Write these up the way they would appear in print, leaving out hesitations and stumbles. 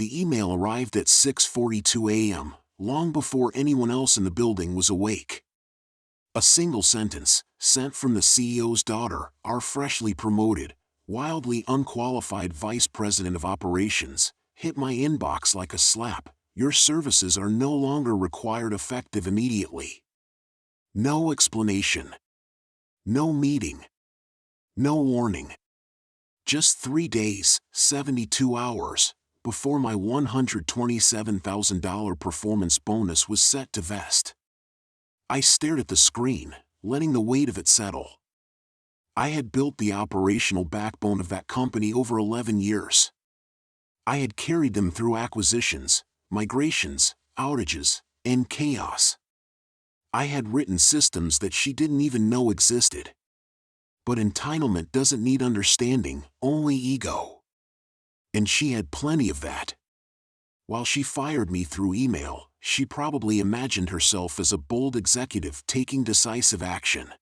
The email arrived at 6:42 a.m., long before anyone else in the building was awake. A single sentence, sent from the CEO's daughter, our freshly promoted, wildly unqualified vice president of operations, hit my inbox like a slap. Your services are no longer required, effective immediately. No explanation. No meeting. No warning. Just 3 days, 72 hours, before my $127,000 performance bonus was set to vest. I stared at the screen, letting the weight of it settle. I had built the operational backbone of that company over 11 years. I had carried them through acquisitions, migrations, outages, and chaos. I had written systems that she didn't even know existed. But entitlement doesn't need understanding, only ego. And she had plenty of that. While she fired me through email, she probably imagined herself as a bold executive taking decisive action.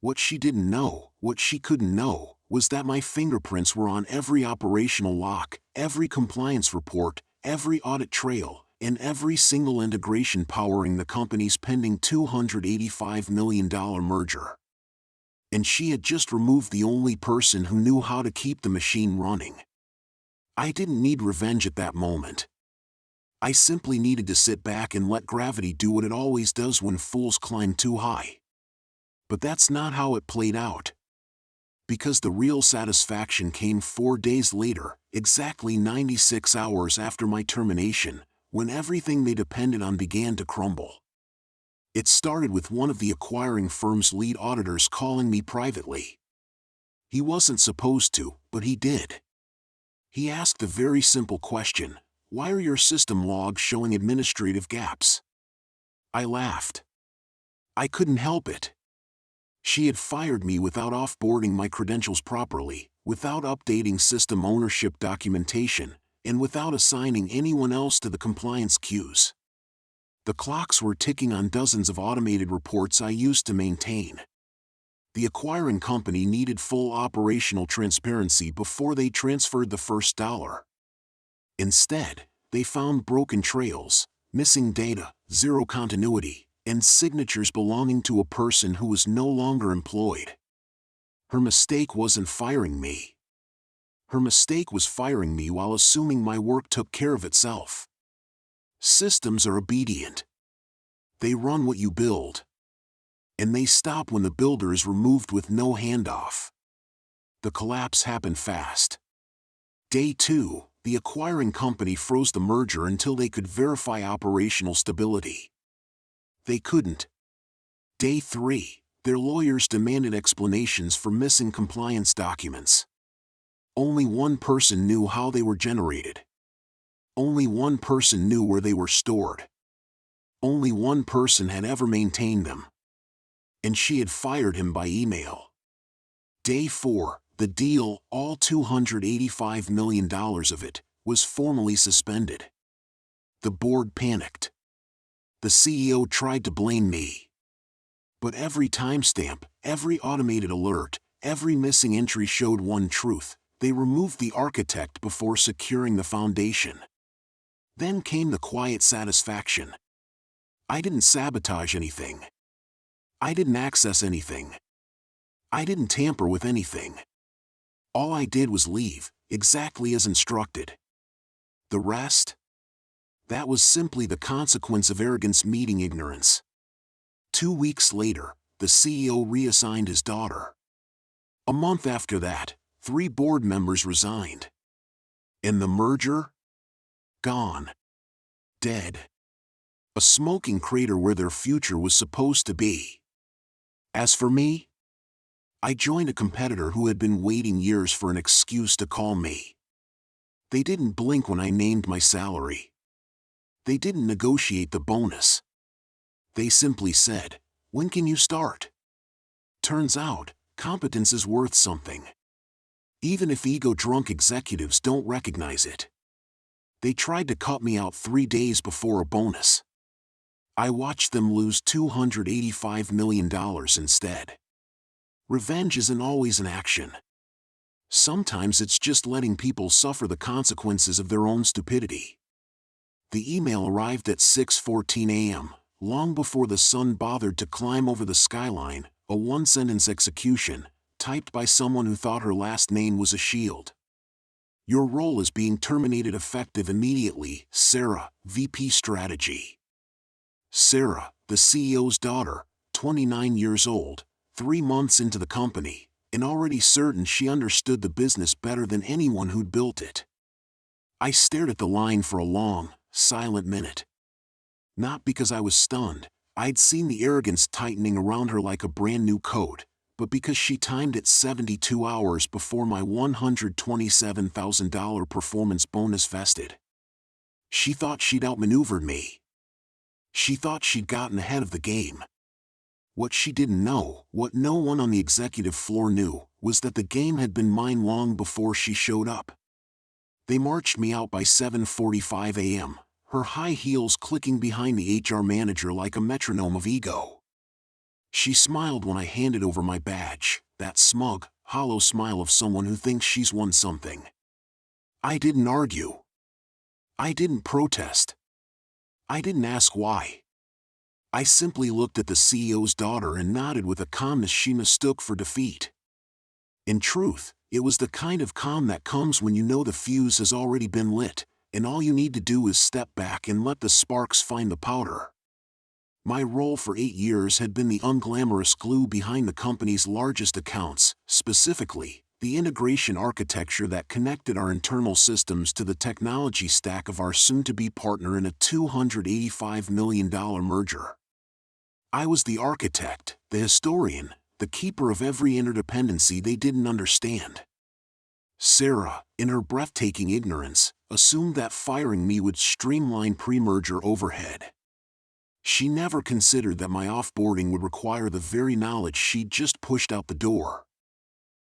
What she didn't know, what she couldn't know, was that my fingerprints were on every operational lock, every compliance report, every audit trail, and every single integration powering the company's pending $285 million merger. And she had just removed the only person who knew how to keep the machine running. I didn't need revenge at that moment. I simply needed to sit back and let gravity do what it always does when fools climb too high. But that's not how it played out. Because the real satisfaction came 4 days later, exactly 96 hours after my termination, when everything they depended on began to crumble. It started with one of the acquiring firm's lead auditors calling me privately. He wasn't supposed to, but he did. He asked the very simple question, "Why are your system logs showing administrative gaps?" I laughed. I couldn't help it. She had fired me without offboarding my credentials properly, without updating system ownership documentation, and without assigning anyone else to the compliance queues. The clocks were ticking on dozens of automated reports I used to maintain. The acquiring company needed full operational transparency before they transferred the first dollar. Instead, they found broken trails, missing data, zero continuity, and signatures belonging to a person who was no longer employed. Her mistake wasn't firing me. Her mistake was firing me while assuming my work took care of itself. Systems are obedient. They run what you build. And they stop when the builder is removed with no handoff. The collapse happened fast. Day 2, the acquiring company froze the merger until they could verify operational stability. They couldn't. Day 3, their lawyers demanded explanations for missing compliance documents. Only one person knew how they were generated. Only one person knew where they were stored. Only one person had ever maintained them. And she had fired him by email. Day 4, the deal, all $285 million of it, was formally suspended. The board panicked. The CEO tried to blame me. But every timestamp, every automated alert, every missing entry showed one truth: they removed the architect before securing the foundation. Then came the quiet satisfaction. I didn't sabotage anything. I didn't access anything. I didn't tamper with anything. All I did was leave, exactly as instructed. The rest? That was simply the consequence of arrogance meeting ignorance. 2 weeks later, the CEO reassigned his daughter. A month after that, 3 board members resigned. And the merger? Gone. Dead. A smoking crater where their future was supposed to be. As for me, I joined a competitor who had been waiting years for an excuse to call me. They didn't blink when I named my salary. They didn't negotiate the bonus. They simply said, "When can you start?" Turns out, competence is worth something. Even if ego-drunk executives don't recognize it. They tried to cut me out 3 days before a bonus. I watched them lose $285 million instead. Revenge isn't always an action. Sometimes it's just letting people suffer the consequences of their own stupidity. The email arrived at 6:14 a.m., long before the sun bothered to climb over the skyline, a one-sentence execution, typed by someone who thought her last name was a shield. Your role is being terminated effective immediately, Sarah, VP Strategy. Sarah, the CEO's daughter, 29 years old, 3 months into the company, and already certain she understood the business better than anyone who'd built it. I stared at the line for a long, silent minute. Not because I was stunned, I'd seen the arrogance tightening around her like a brand new coat, but because she timed it 72 hours before my $127,000 performance bonus vested. She thought she'd outmaneuvered me. She thought she'd gotten ahead of the game. What she didn't know, what no one on the executive floor knew, was that the game had been mine long before she showed up. They marched me out by 7:45 a.m., her high heels clicking behind the HR manager like a metronome of ego. She smiled when I handed over my badge, that smug, hollow smile of someone who thinks she's won something. I didn't argue. I didn't protest. I didn't ask why. I simply looked at the CEO's daughter and nodded with a calmness she mistook for defeat. In truth, it was the kind of calm that comes when you know the fuse has already been lit, and all you need to do is step back and let the sparks find the powder. My role for 8 years had been the unglamorous glue behind the company's largest accounts, specifically, the integration architecture that connected our internal systems to the technology stack of our soon-to-be partner in a $285 million merger. I was the architect, the historian, the keeper of every interdependency they didn't understand. Sarah, in her breathtaking ignorance, assumed that firing me would streamline pre-merger overhead. She never considered that my offboarding would require the very knowledge she'd just pushed out the door.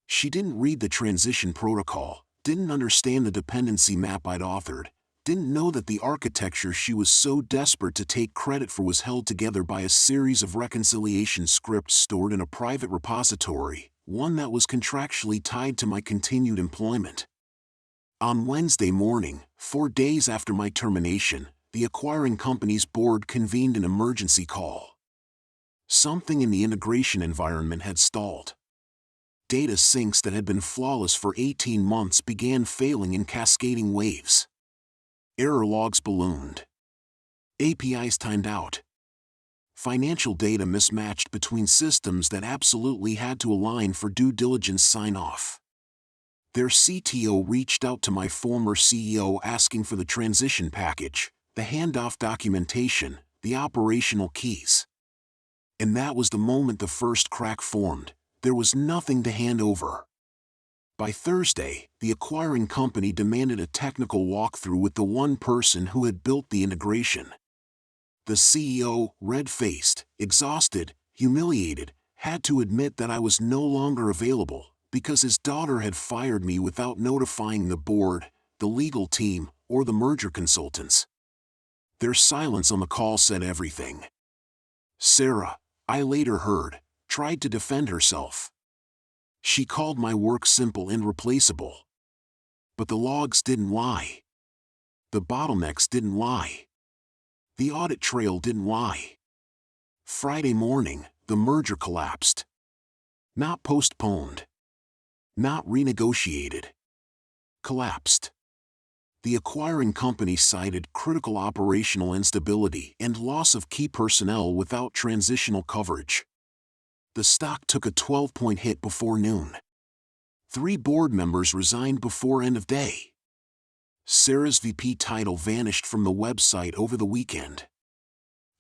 She didn't read the transition protocol, didn't understand the dependency map I'd authored, didn't know that the architecture she was so desperate to take credit for was held together by a series of reconciliation scripts stored in a private repository, one that was contractually tied to my continued employment. On Wednesday morning, 4 days after my termination, the acquiring company's board convened an emergency call. Something in the integration environment had stalled. Data syncs that had been flawless for 18 months began failing in cascading waves. Error logs ballooned. APIs timed out. Financial data mismatched between systems that absolutely had to align for due diligence sign-off. Their CTO reached out to my former CEO asking for the transition package, the handoff documentation, the operational keys. And that was the moment the first crack formed. There was nothing to hand over. By Thursday, the acquiring company demanded a technical walkthrough with the one person who had built the integration. The CEO, red-faced, exhausted, humiliated, had to admit that I was no longer available, because his daughter had fired me without notifying the board, the legal team, or the merger consultants. Their silence on the call said everything. Sarah, I later heard, tried to defend herself. She called my work simple and replaceable. But the logs didn't lie. The bottlenecks didn't lie. The audit trail didn't lie. Friday morning, the merger collapsed. Not postponed. Not renegotiated. Collapsed. The acquiring company cited critical operational instability and loss of key personnel without transitional coverage. The stock took a 12-point hit before noon. 3 board members resigned before end of day. Sarah's VP title vanished from the website over the weekend.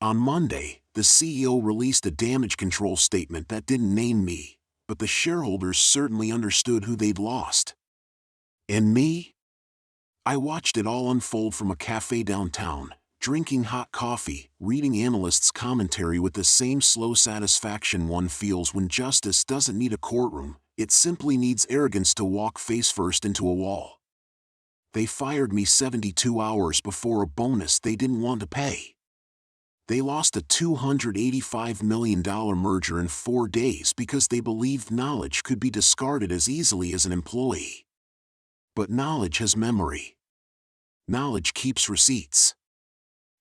On Monday, the CEO released a damage control statement that didn't name me, but the shareholders certainly understood who they'd lost. And me? I watched it all unfold from a cafe downtown, drinking hot coffee, reading analysts' commentary with the same slow satisfaction one feels when justice doesn't need a courtroom, it simply needs arrogance to walk face first into a wall. They fired me 72 hours before a bonus they didn't want to pay. They lost a $285 million merger in 4 days because they believed knowledge could be discarded as easily as an employee. But knowledge has memory. Knowledge keeps receipts.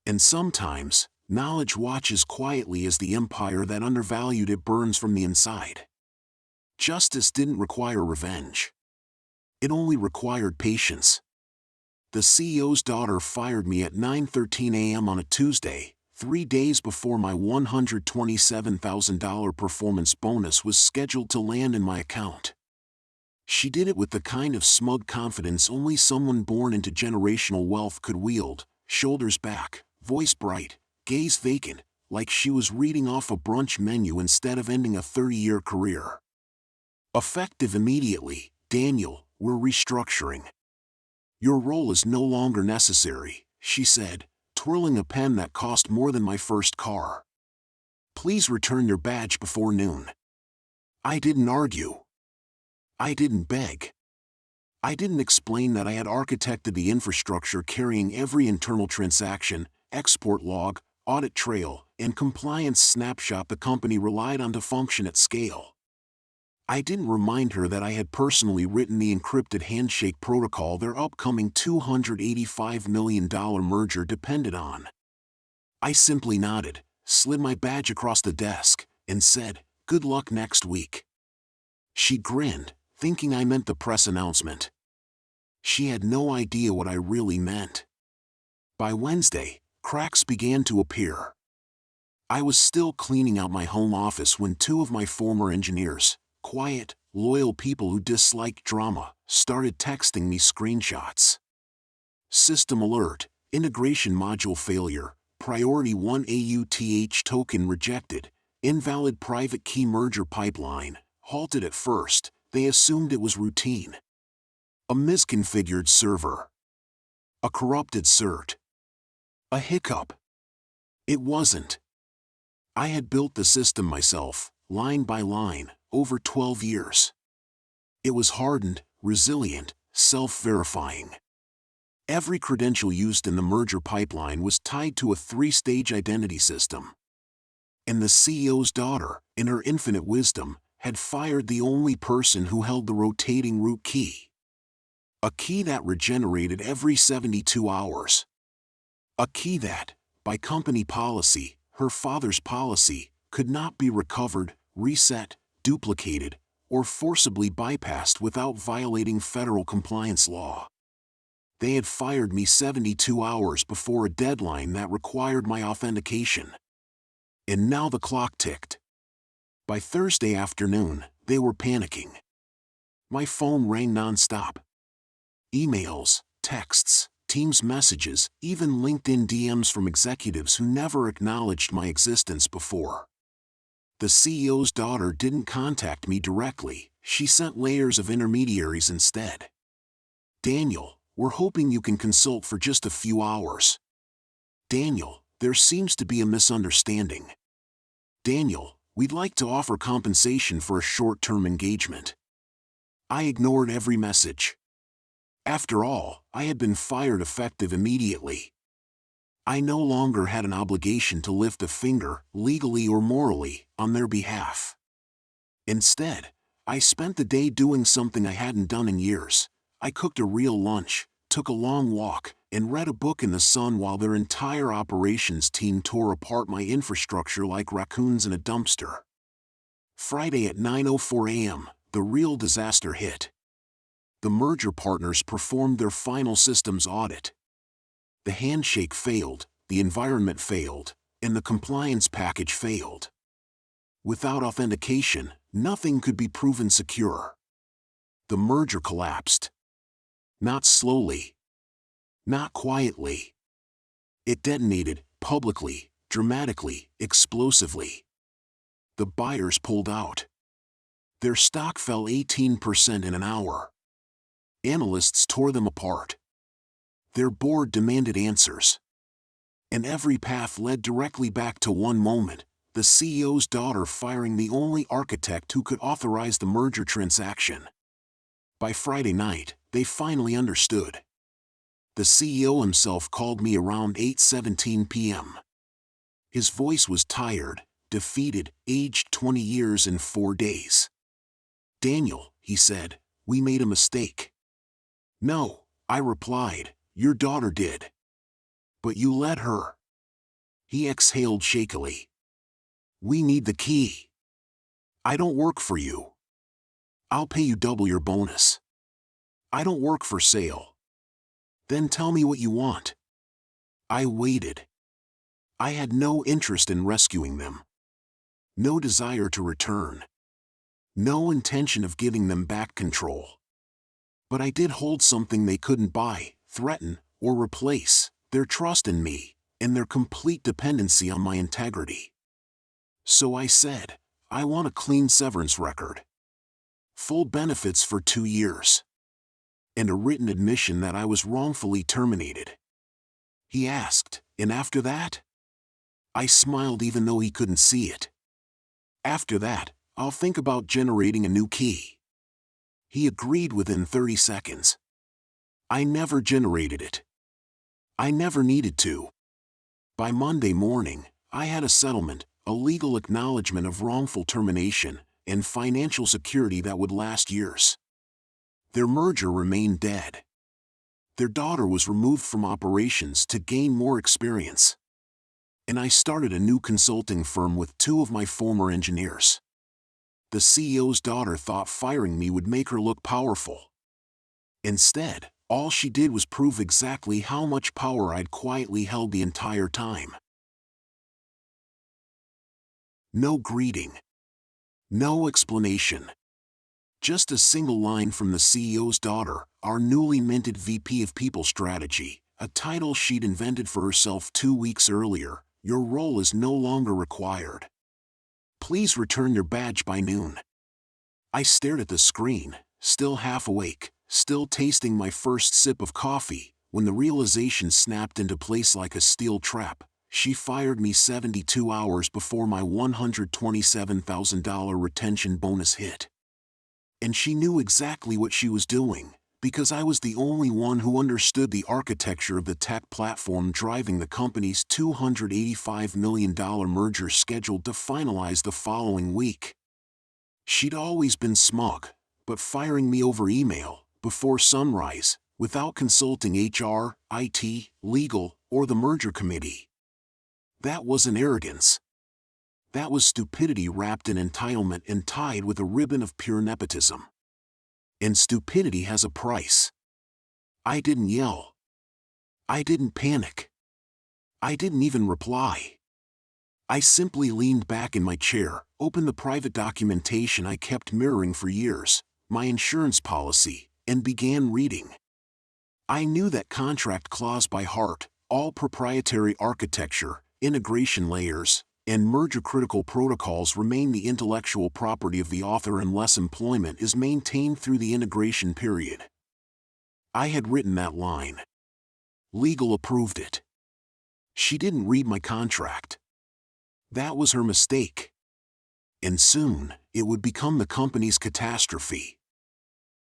And sometimes, knowledge watches quietly as the empire that undervalued it burns from the inside. Justice didn't require revenge. It only required patience. The CEO's daughter fired me at 9:13 a.m. on a Tuesday, 3 days before my $127,000 performance bonus was scheduled to land in my account. She did it with the kind of smug confidence only someone born into generational wealth could wield, shoulders back, voice bright, gaze vacant, like she was reading off a brunch menu instead of ending a 30-year career. Effective immediately, Daniel, we're restructuring. Your role is no longer necessary, she said, twirling a pen that cost more than my first car. Please return your badge before noon. I didn't argue. I didn't beg. I didn't explain that I had architected the infrastructure carrying every internal transaction, export log, audit trail, and compliance snapshot the company relied on to function at scale. I didn't remind her that I had personally written the encrypted handshake protocol their upcoming $285 million merger depended on. I simply nodded, slid my badge across the desk, and said, "Good luck next week." She grinned, thinking I meant the press announcement. She had no idea what I really meant. By Wednesday, cracks began to appear. I was still cleaning out my home office when two of my former engineers, quiet, loyal people who disliked drama, started texting me screenshots. System alert, integration module failure, priority 1 AUTH token rejected, invalid private key merger pipeline, halted at first, they assumed it was routine. A misconfigured server. A corrupted cert. A hiccup. It wasn't. I had built the system myself, line by line, over 12 years. It was hardened, resilient, self-verifying. Every credential used in the merger pipeline was tied to a 3-stage identity system. And the CEO's daughter, in her infinite wisdom, had fired the only person who held the rotating root key. A key that regenerated every 72 hours. A key that, by company policy, her father's policy, could not be recovered, reset, duplicated, or forcibly bypassed without violating federal compliance law. They had fired me 72 hours before a deadline that required my authentication. And now the clock ticked. By Thursday afternoon, they were panicking. My phone rang nonstop. Emails, texts, Teams messages, even LinkedIn DMs from executives who never acknowledged my existence before. The CEO's daughter didn't contact me directly, she sent layers of intermediaries instead. "Daniel, we're hoping you can consult for just a few hours." "Daniel, there seems to be a misunderstanding." "Daniel, we'd like to offer compensation for a short-term engagement." I ignored every message. After all, I had been fired effective immediately. I no longer had an obligation to lift a finger, legally or morally, on their behalf. Instead, I spent the day doing something I hadn't done in years. I cooked a real lunch, took a long walk, and read a book in the sun while their entire operations team tore apart my infrastructure like raccoons in a dumpster. Friday at 9:04 a.m., the real disaster hit. The merger partners performed their final systems audit. The handshake failed, the environment failed, and the compliance package failed. Without authentication, nothing could be proven secure. The merger collapsed. Not slowly. Not quietly. It detonated, publicly, dramatically, explosively. The buyers pulled out. Their stock fell 18% in an hour. Analysts tore them apart. Their board demanded answers. And every path led directly back to one moment, the CEO's daughter firing the only architect who could authorize the merger transaction. By Friday night, they finally understood. The CEO himself called me around 8:17 p.m. His voice was tired, defeated, aged 20 years and 4 days. "Daniel," he said, "we made a mistake." "No," I replied, "your daughter did. But you let her." He exhaled shakily. "We need the key. I don't work for you. I'll pay you double your bonus. I don't work for sale." "Then tell me what you want." I waited. I had no interest in rescuing them. No desire to return. No intention of giving them back control. But I did hold something they couldn't buy, threaten, or replace: their trust in me, and their complete dependency on my integrity. So I said, "I want a clean severance record. Full benefits for 2 years. And a written admission that I was wrongfully terminated." He asked, "And after that?" I smiled even though he couldn't see it. "After that, I'll think about generating a new key." He agreed within 30 seconds. I never generated it. I never needed to. By Monday morning, I had a settlement, a legal acknowledgement of wrongful termination, and financial security that would last years. Their merger remained dead. Their daughter was removed from operations to gain more experience. And I started a new consulting firm with 2 of my former engineers. The CEO's daughter thought firing me would make her look powerful. Instead, all she did was prove exactly how much power I'd quietly held the entire time. No greeting. No explanation. Just a single line from the CEO's daughter, our newly minted VP of People Strategy, a title she'd invented for herself 2 weeks earlier: "Your role is no longer required. Please return your badge by noon." I stared at the screen, still half awake, still tasting my first sip of coffee, when the realization snapped into place like a steel trap: she fired me 72 hours before my $127,000 retention bonus hit. And she knew exactly what she was doing, because I was the only one who understood the architecture of the tech platform driving the company's $285 million merger scheduled to finalize the following week. She'd always been smug, but firing me over email, before sunrise, without consulting HR, IT, legal, or the merger committee. That wasn't arrogance. That was stupidity wrapped in entitlement and tied with a ribbon of pure nepotism. And stupidity has a price. I didn't yell. I didn't panic. I didn't even reply. I simply leaned back in my chair, opened the private documentation I kept mirroring for years, my insurance policy, and began reading. I knew that contract clause by heart: all proprietary architecture, integration layers, and merger-critical protocols remain the intellectual property of the author unless employment is maintained through the integration period. I had written that line. Legal approved it. She didn't read my contract. That was her mistake. And soon, it would become the company's catastrophe.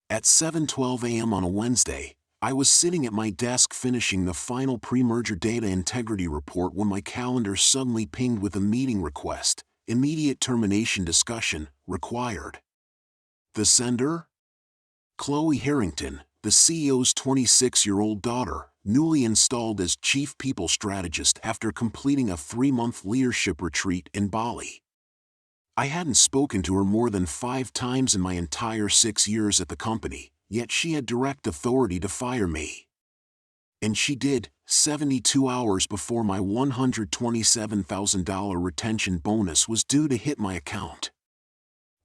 At 7:12 a.m. on a Wednesday, I was sitting at my desk finishing the final pre-merger data integrity report when my calendar suddenly pinged with a meeting request: immediate termination discussion required. The sender? Chloe Harrington, the CEO's 26-year-old daughter, newly installed as Chief People Strategist after completing a 3-month leadership retreat in Bali. I hadn't spoken to her more than 5 times in my entire 6 years at the company, yet she had direct authority to fire me. And she did, 72 hours before my $127,000 retention bonus was due to hit my account.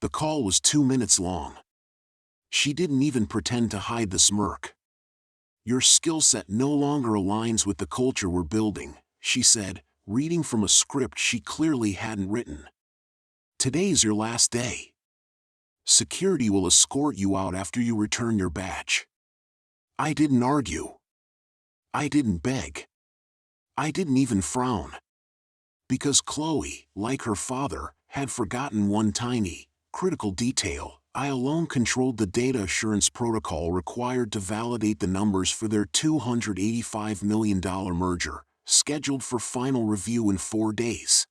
The call was 2 minutes long. She didn't even pretend to hide the smirk. "Your skill set no longer aligns with the culture we're building," she said, reading from a script she clearly hadn't written. "Today's your last day. Security will escort you out after you return your badge." I didn't argue. I didn't beg. I didn't even frown. Because Chloe, like her father, had forgotten one tiny, critical detail: I alone controlled the data assurance protocol required to validate the numbers for their $285 million merger, scheduled for final review in 4 days.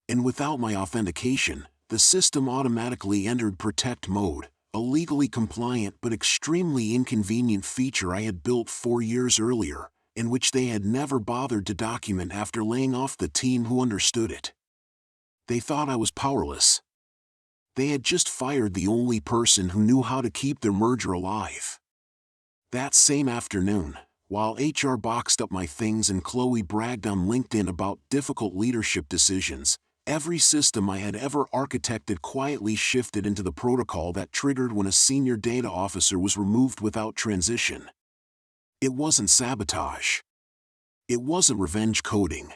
And without my authentication, the system automatically entered protect mode, a legally compliant but extremely inconvenient feature I had built 4 years earlier, in which they had never bothered to document after laying off the team who understood it. They thought I was powerless. They had just fired the only person who knew how to keep their merger alive. That same afternoon, while HR boxed up my things and Chloe bragged on LinkedIn about difficult leadership decisions, every system I had ever architected quietly shifted into the protocol that triggered when a senior data officer was removed without transition. It wasn't sabotage. It wasn't revenge coding.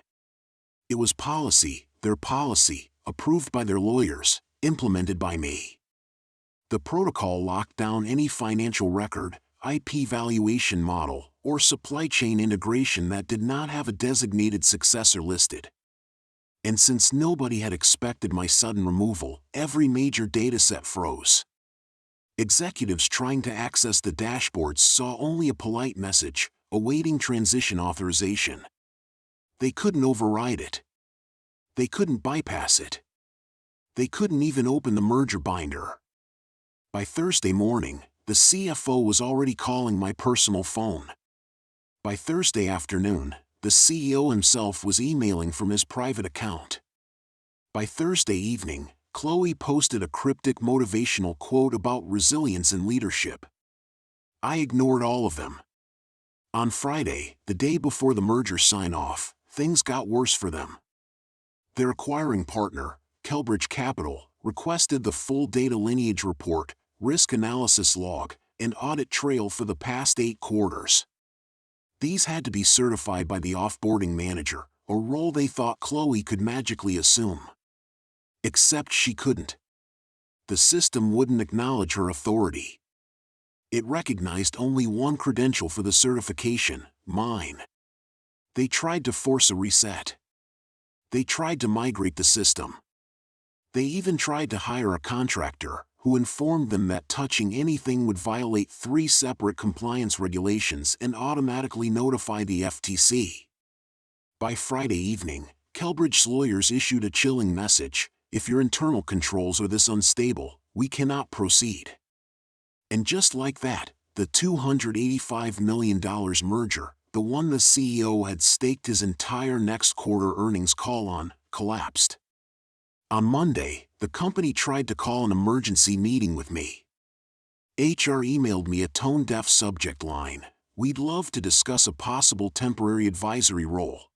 It was policy, their policy, approved by their lawyers, implemented by me. The protocol locked down any financial record, IP valuation model, or supply chain integration that did not have a designated successor listed. And since nobody had expected my sudden removal, every major dataset froze. Executives trying to access the dashboards saw only a polite message, awaiting transition authorization. They couldn't override it. They couldn't bypass it. They couldn't even open the merger binder. By Thursday morning, the CFO was already calling my personal phone. By Thursday afternoon, the CEO himself was emailing from his private account. By Thursday evening, Chloe posted a cryptic motivational quote about resilience and leadership. I ignored all of them. On Friday, the day before the merger sign-off, things got worse for them. Their acquiring partner, Kelbridge Capital, requested the full data lineage report, risk analysis log, and audit trail for the past 8 quarters. These had to be certified by the offboarding manager, a role they thought Chloe could magically assume. Except she couldn't. The system wouldn't acknowledge her authority. It recognized only one credential for the certification, mine. They tried to force a reset. They tried to migrate the system. They even tried to hire a contractor, who informed them that touching anything would violate 3 separate compliance regulations and automatically notify the FTC. By Friday evening, Kelbridge's lawyers issued a chilling message: if your internal controls are this unstable, we cannot proceed. And just like that, the $285 million merger, the one the CEO had staked his entire next quarter earnings call on, collapsed. On Monday, the company tried to call an emergency meeting with me. HR emailed me a tone-deaf subject line: we'd love to discuss a possible temporary advisory role.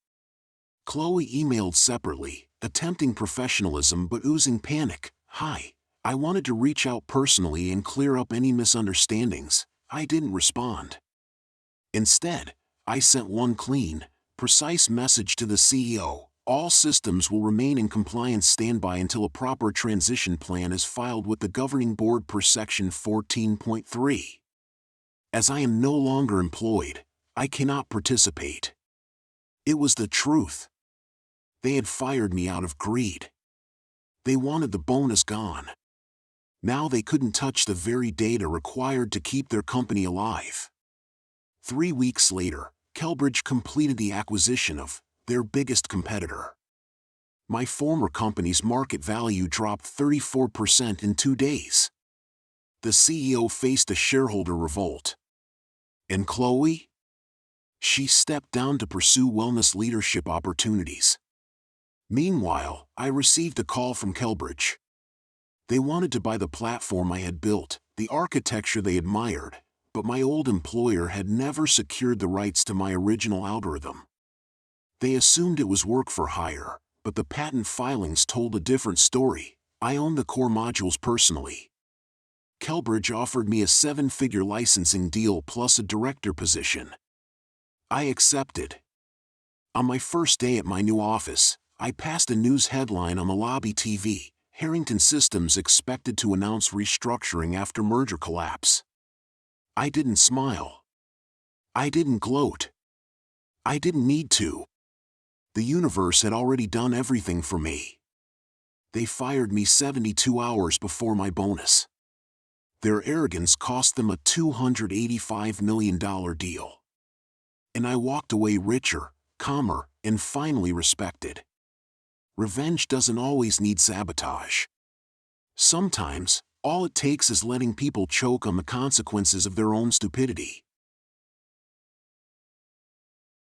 Chloe emailed separately, attempting professionalism but oozing panic: hi, I wanted to reach out personally and clear up any misunderstandings. I didn't respond. Instead, I sent one clean, precise message to the CEO: all systems will remain in compliance standby until a proper transition plan is filed with the governing board per section 14.3. As I am no longer employed, I cannot participate. It was the truth. They had fired me out of greed. They wanted the bonus gone. Now they couldn't touch the very data required to keep their company alive. 3 weeks later, Kelbridge completed the acquisition of their biggest competitor. My former company's market value dropped 34% in 2 days. The CEO faced a shareholder revolt. And Chloe? She stepped down to pursue wellness leadership opportunities. Meanwhile, I received a call from Kelbridge. They wanted to buy the platform I had built, the architecture they admired, but my old employer had never secured the rights to my original algorithm. They assumed it was work for hire, but the patent filings told a different story. I owned the core modules personally. Kelbridge offered me a 7-figure licensing deal plus a director position. I accepted. On my first day at my new office, I passed a news headline on the lobby TV: Harrington Systems expected to announce restructuring after merger collapse. I didn't smile. I didn't gloat. I didn't need to. The universe had already done everything for me. They fired me 72 hours before my bonus. Their arrogance cost them a $285 million deal. And I walked away richer, calmer, and finally respected. Revenge doesn't always need sabotage. Sometimes, all it takes is letting people choke on the consequences of their own stupidity.